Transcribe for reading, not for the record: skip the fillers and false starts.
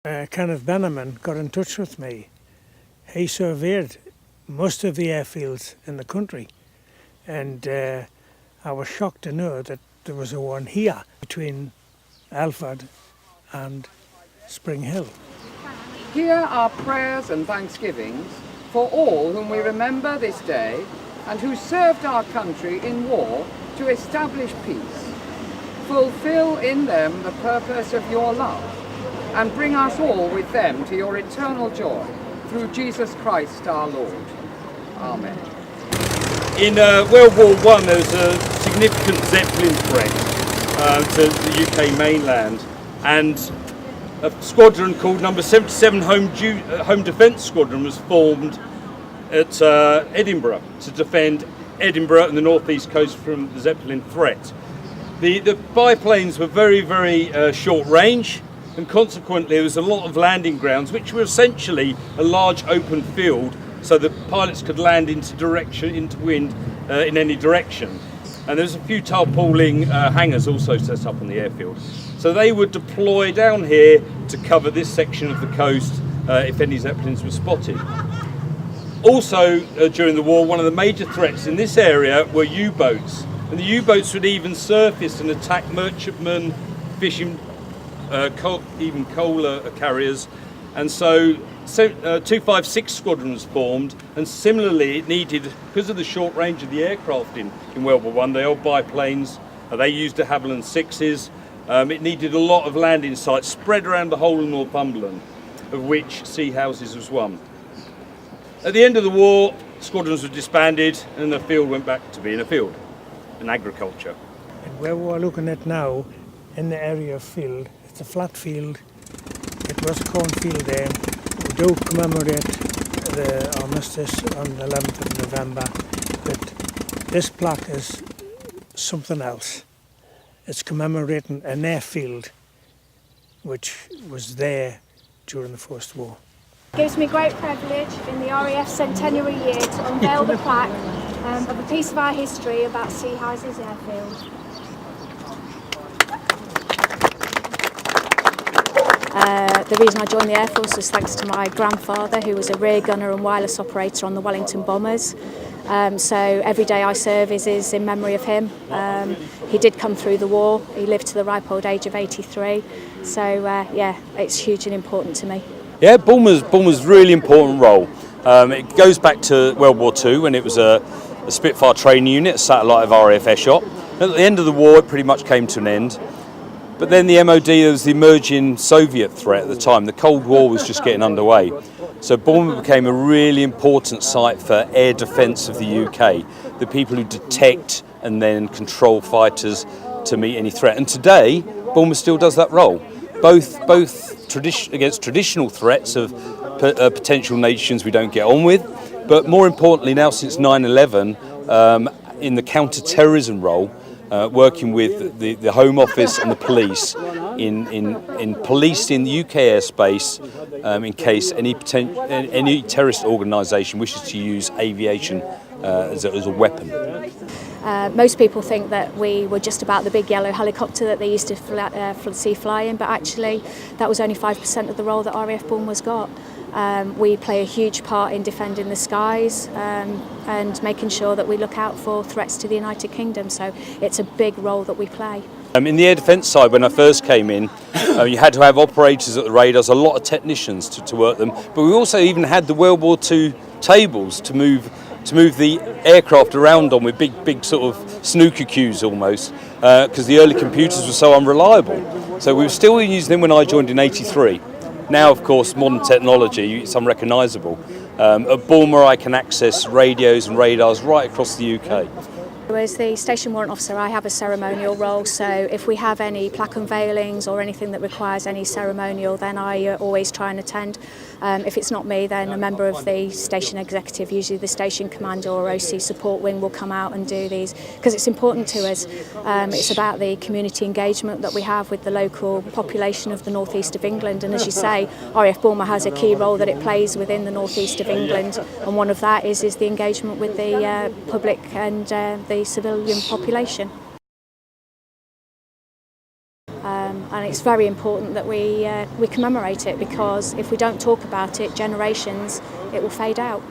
Kenneth Benneman got in touch with me. He surveyed most of the airfields in the country, and I was shocked to know that there was a one here between Alford and Spring Hill. Here are prayers and thanksgivings for all whom we remember this day and who served our country in war to establish peace. Fulfill in them the purpose of your love and bring us all with them to your eternal joy through Jesus Christ our Lord. Amen. In World War I there was a significant Zeppelin threat to the UK mainland, and a squadron called number 77 Home Defence Squadron was formed at Edinburgh to defend Edinburgh and the northeast coast from the Zeppelin threat. The biplanes were very, very short range, and consequently there was a lot of landing grounds which were essentially a large open field, so the pilots could land into wind in any direction. And there's a few tarpauling hangars also set up on the airfield. So they would deploy down here to cover this section of the coast if any Zeppelins were spotted. Also during the war, one of the major threats in this area were U-boats. And the U-boats would even surface and attack merchantmen, fishing, even coal carriers. And so 256 Squadron was formed, and similarly it needed, because of the short range of the aircraft in World War I, they old biplanes, they used de Havilland 6s, it needed a lot of landing sites spread around the whole of Northumberland, of which Seahouses was one. At the end of the war, squadrons were disbanded and the field went back to being a field, and agriculture. And where we're looking at now, in the area of field, it's a flat field. It was a cornfield then. We do commemorate the armistice on the 11th of November, but this plaque is something else. It's commemorating an airfield which was there during the First War. It gives me great privilege in the RAF centenary year to unveil the plaque of a piece of our history about Seahouses Airfield. The reason I joined the Air Force was thanks to my grandfather, who was a rear gunner and wireless operator on the Wellington bombers. So every day I serve is in memory of him. He did come through the war. He lived to the ripe old age of 83. So yeah, it's huge and important to me. Yeah, Boulmer's a really important role. It goes back to World War II when it was a Spitfire training unit, a satellite of RAF Airshot. At the end of the war, it pretty much came to an end. But then the MOD, there was the emerging Soviet threat at the time. The Cold War was just getting underway. So Boulmer became a really important site for air defence of the UK, the people who detect and then control fighters to meet any threat. And today, Boulmer still does that role, both against traditional threats of potential nations we don't get on with, but more importantly now since 9/11, in the counter-terrorism role, working with the Home Office and the police in policing the UK airspace in case any terrorist organisation wishes to use aviation as a weapon. Most people think that we were just about the big yellow helicopter that they used to see flying, but actually that was only 5% of the role that RAF Boulmer's got. We play a huge part in defending the skies and making sure that we look out for threats to the United Kingdom, so it's a big role that we play. In the air defence side, when I first came in, you had to have operators at the radars, a lot of technicians to work them, but we also even had the World War II tables to move the aircraft around on with big sort of snooker cues almost, because the early computers were so unreliable. So we were still using them when I joined in '83. Now, of course, modern technology, it's unrecognisable. At Boulmer, I can access radios and radars right across the UK. As the station warrant officer, I have a ceremonial role, so if we have any plaque unveilings or anything that requires any ceremonial, then I always try and attend. If it's not me, then a member of the station executive, usually the station commander or OC support wing, will come out and do these, because it's important to us. It's about the community engagement that we have with the local population of the northeast of England, and as you say, RAF Boulmer has a key role that it plays within the northeast of England, and one of that is the engagement with the public and the civilian population. and it's very important that we commemorate it, because if we don't talk about it, generations, it will fade out.